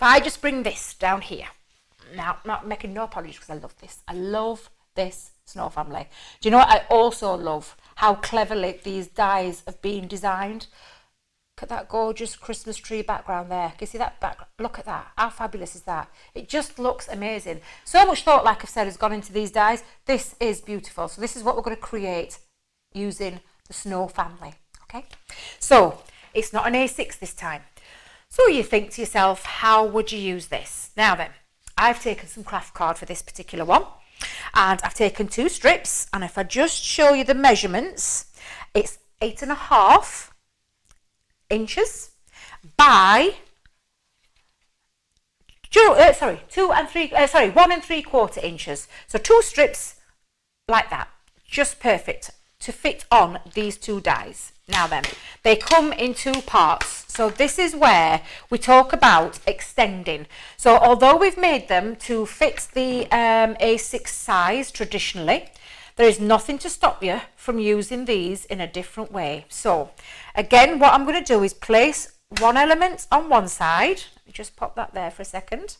if I just bring this down here, now I'm not making no apologies because I love this. I love this snow family. Do you know what? I also love how cleverly these dies have been designed. Look at that gorgeous Christmas tree background there. Can you see that back? Look at that. How fabulous is that? It just looks amazing. So much thought, like I've said, has gone into these dies. This is beautiful. So this is what we're going to create using the snow family. Okay. So it's not an A6 this time. So you think to yourself, how would you use this? Now then, I've taken some craft card for this particular one. And I've taken 2 strips. And if I just show you the measurements, it's 8.5 inches by 1 3/4 inches. So 2 strips like that, just perfect to fit on these 2 dies. Now then, they come in 2 parts. So this is where we talk about extending. So although we've made them to fit the A6 size traditionally, there is nothing to stop you from using these in a different way. So again, what I'm going to do is place one element on one side. Let me just pop that there for a second.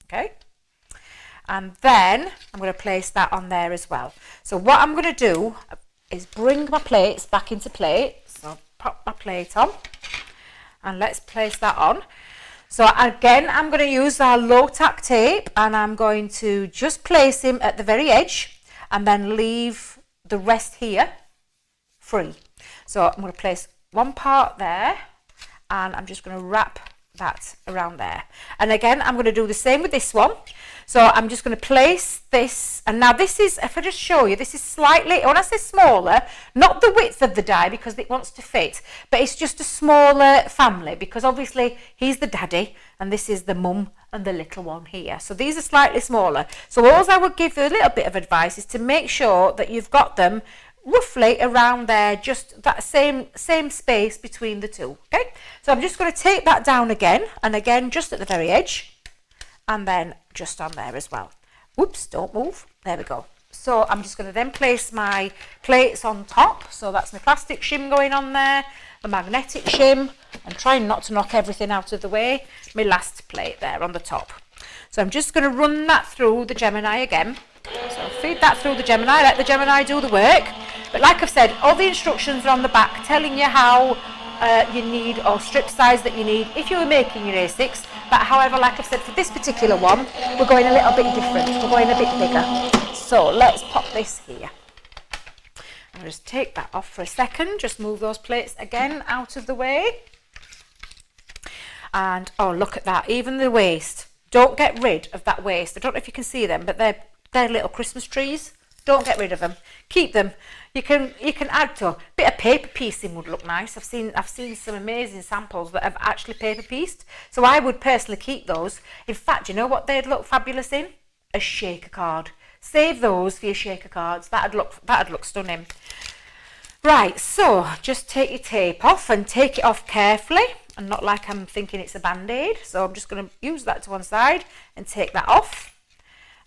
Okay. And then I'm going to place that on there as well. So what I'm going to do is bring my plates back into place. So pop my plate on and let's place that on. So again, I'm going to use our low tack tape and I'm going to just place him at the very edge and then leave the rest here free. So I'm going to place one part there and I'm just going to wrap that around there. And again, I'm going to do the same with this one. So I'm just going to place this, and now this is, if I just show you, this is slightly, when I say smaller, not the width of the die because it wants to fit, but it's just a smaller family because obviously he's the daddy and this is the mum and the little one here. So these are slightly smaller. So all I would give you a little bit of advice is to make sure that you've got them roughly around there, just that same space between the 2. Okay, so I'm just going to take that down again and again just at the very edge and then just on there as well. Whoops, don't move. There we go. So I'm just going to then place my plates on top. So that's my plastic shim going on there, the magnetic shim, and trying not to knock everything out of the way. My last plate there on the top. So I'm just going to run that through the Gemini again. So feed that through the Gemini, let the Gemini do the work. But like I've said, all the instructions are on the back telling you how you need, or strip size that you need if you were making your A6. But however, like I've said, for this particular one, we're going a little bit different. We're going a bit bigger. So let's pop this here. I'll just take that off for a second. Just move those plates again out of the way. And oh, look at that. Even the waste. Don't get rid of that waste. I don't know if you can see them, but they're little Christmas trees. Don't get rid of them. Keep them. You can add to a bit of paper piecing would look nice. I've seen some amazing samples that have actually paper pieced. So I would personally keep those. In fact, you know what they'd look fabulous in? A shaker card. Save those for your shaker cards. That'd look stunning. Right, so just take your tape off and take it off carefully and not like I'm thinking it's a band-aid. So I'm just going to use that to one side and take that off.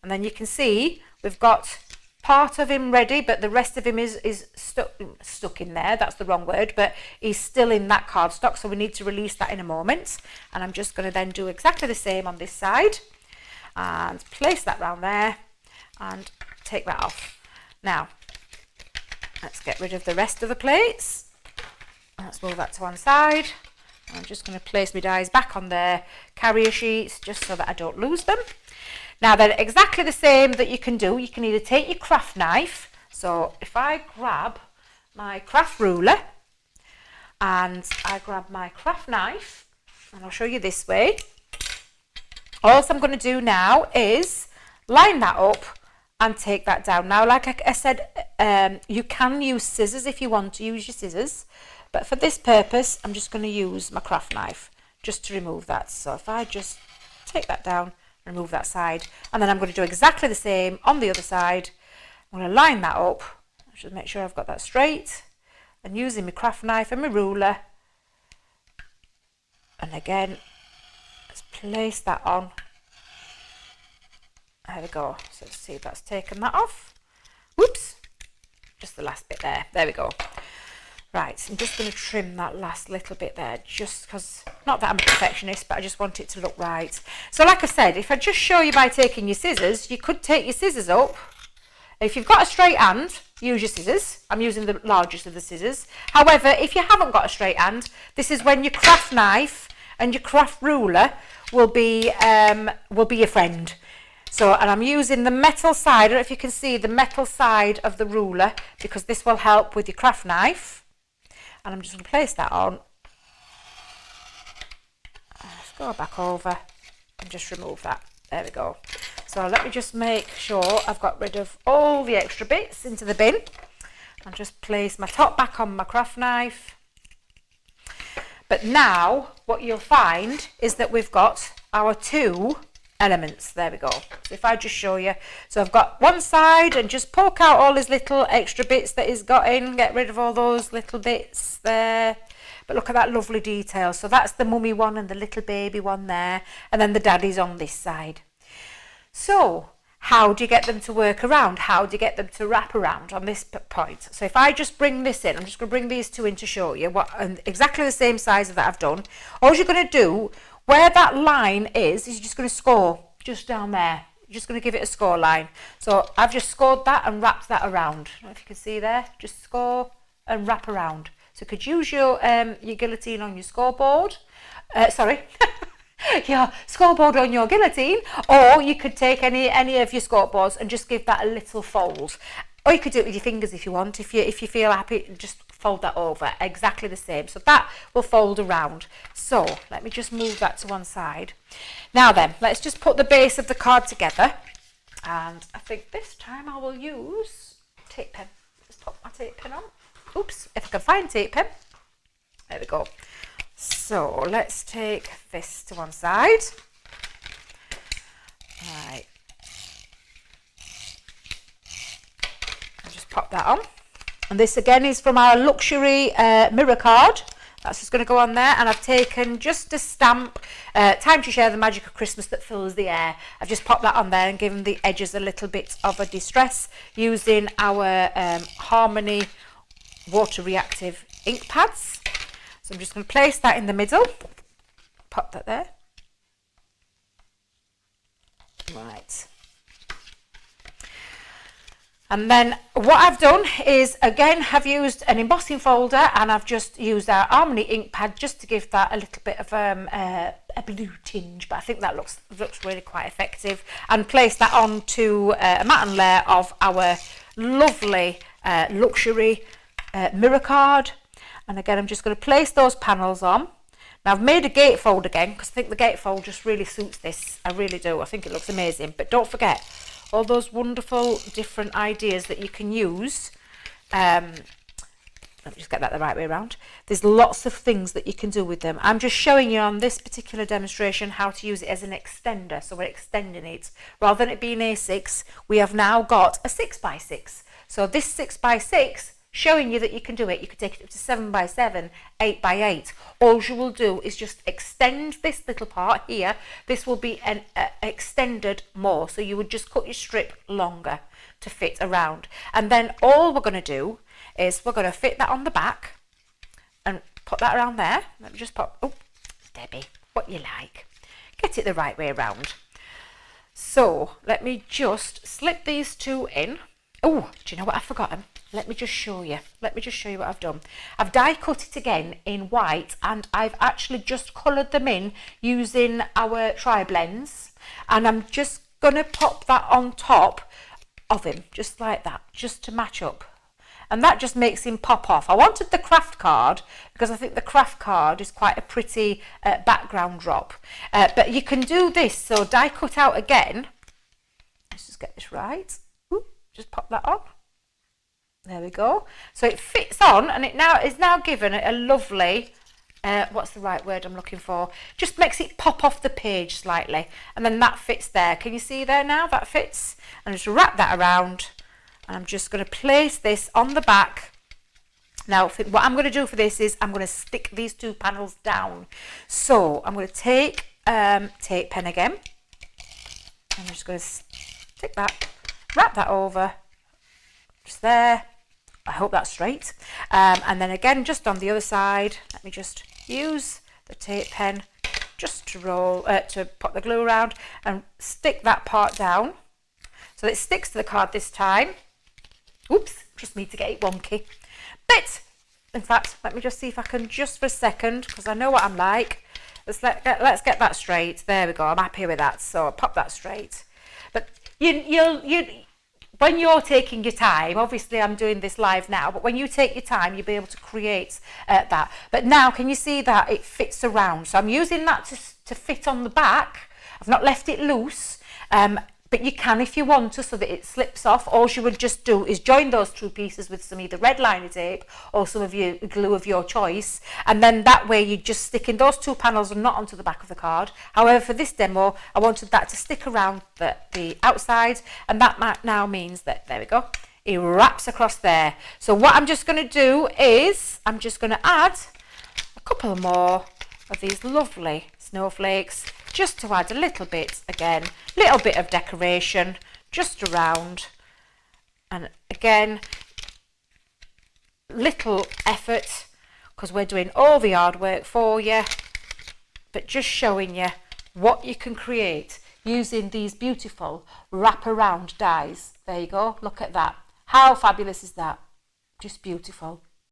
And then you can see we've got part of him ready, but the rest of him is stuck in there. That's the wrong word, but he's still in that cardstock, so we need to release that in a moment. And I'm just going to then do exactly the same on this side and place that round there and take that off. Now let's get rid of the rest of the plates. Let's move that to one side. I'm just going to place my dies back on their carrier sheets just so that I don't lose them. Now they're exactly the same that you can do. You can either take your craft knife. So if I grab my craft ruler and I grab my craft knife, and I'll show you this way. All I'm going to do now is line that up and take that down. Now, like I said, you can use scissors if you want to use your scissors. But for this purpose, I'm just going to use my craft knife just to remove that. So if I just take that down, remove that side, and then I'm going to do exactly the same on the other side. I'm going to line that up. I should make sure I've got that straight, and using my craft knife and my ruler, and again let's place that on. There we go. So let's see if that's taken that off. Whoops, just the last bit there. There we go. Right, so I'm just going to trim that last little bit there, just because Not that I'm a perfectionist, but I just want it to look right. So like I said, if I just show you by taking your scissors, you could take your scissors up. If you've got a straight hand, use your scissors. I'm using the largest of the scissors. However, if you haven't got a straight hand, this is when your craft knife and your craft ruler will be your friend. So, and I'm using the metal side. I don't know if you can see the metal side of the ruler, because this will help with your craft knife. And I'm just going to place that on. Let's go back over and just remove that. There we go. So let me just make sure I've got rid of all the extra bits into the bin. And just place my top back on my craft knife. But now what you'll find is that we've got our two elements. There we go. So if I just show you, so I've got one side and just poke out all these little extra bits that he's got in, get rid of all those little bits there. But look at that lovely detail. So that's the mummy one and the little baby one there, and then the daddy's on this side. So how do you get them to work around? How do you get them to wrap around on this point? So if I just bring this in, I'm just going to bring these two in to show you what, and exactly the same size that I've done. All you're going to do, where that line is you're just going to score just down there. You're just going to give it a score line. So I've just scored that and wrapped that around. I don't know if you can see there. Just score and wrap around. So you could use your guillotine on your scoreboard. Your scoreboard on your guillotine, or you could take any of your scoreboards and just give that a little fold. Or you could do it with your fingers if you want. If you feel happy, just fold that over. Exactly the same. So that will fold around. So let me just move that to one side. Now then, let's just put the base of the card together. And I think this time I will use tape pen. Let's pop my tape pen on. Oops, if I can find tape pen. There we go. So let's take this to one side. Right. I'll just pop that on. And this again is from our luxury mirror card. That's just going to go on there. And I've taken just a stamp, time to share the magic of Christmas that fills the air. I've just popped that on there and given the edges a little bit of a distress using our Harmony water reactive ink pads. So I'm just going to place that in the middle, pop that there. Right. And then what I've done is, again, have used an embossing folder, and I've just used our Harmony ink pad just to give that a little bit of a blue tinge, but I think that looks really quite effective, and place that onto a matte layer of our lovely luxury mirror card. And again, I'm just going to place those panels on. Now I've made a gatefold again because I think the gatefold just really suits this. I really do. I think it looks amazing. But don't forget all those wonderful different ideas that you can use. Let me just get that the right way around. There's lots of things that you can do with them. I'm just showing you on this particular demonstration how to use it as an extender. So we're extending it. Rather than it being A6, we have now got a 6x6. So this 6x6, showing you that you can do it. You could take it up to 7x7, 8x8. All you will do is just extend this little part here. This will be an extended more. So you would just cut your strip longer to fit around. And then all we're going to do is we're going to fit that on the back and put that around there. Let me just pop, oh, Debbie, what you like. Get it the right way around. So let me just slip these two in. Oh, do you know what I've forgotten? Let me just show you. Let me just show you what I've done. I've die cut it again in white, and I've actually just coloured them in using our tri-blends. And I'm just going to pop that on top of him, just like that, just to match up. And that just makes him pop off. I wanted the craft card because I think the craft card is quite a pretty background drop. But you can do this. So die cut out again. Let's just get this right. Just pop that on. There we go. So it fits on, and it now is now given a lovely, what's the right word I'm looking for? Just makes it pop off the page slightly, and then that fits there. Can you see there now? That fits. And just wrap that around, and I'm just going to place this on the back. Now, what I'm going to do for this is I'm going to stick these two panels down. So I'm going to take tape pen again. I'm just going to stick that. Wrap that over, just there. I hope that's straight. And then again, just on the other side, let me just use the tape pen just to roll, to put the glue around and stick that part down. So it sticks to the card this time. Oops, trust me to get it wonky. But, in fact, let me just see if I can, just for a second, because I know what I'm like. Let's get that straight. There we go, I'm happy with that. So I'll pop that straight. But when you're taking your time, obviously I'm doing this live now, but when you take your time, you'll be able to create that. But now, can you see that it fits around? So I'm using that to fit on the back. I've not left it loose, but you can if you want to, so that it slips off. All you would just do is join those two pieces with some either red liner tape or some of your glue of your choice, and then that way you're just sticking those two panels and not onto the back of the card. However, for this demo, I wanted that to stick around the outside, and that now means that, there we go, it wraps across there. So what I'm just going to do is I'm just going to add a couple more of these lovely snowflakes, just to add a little bit, again, little bit of decoration just around. And again, little effort, because we're doing all the hard work for you, but just showing you what you can create using these beautiful wraparound dies. There you go, look at that. How fabulous is that? Just beautiful.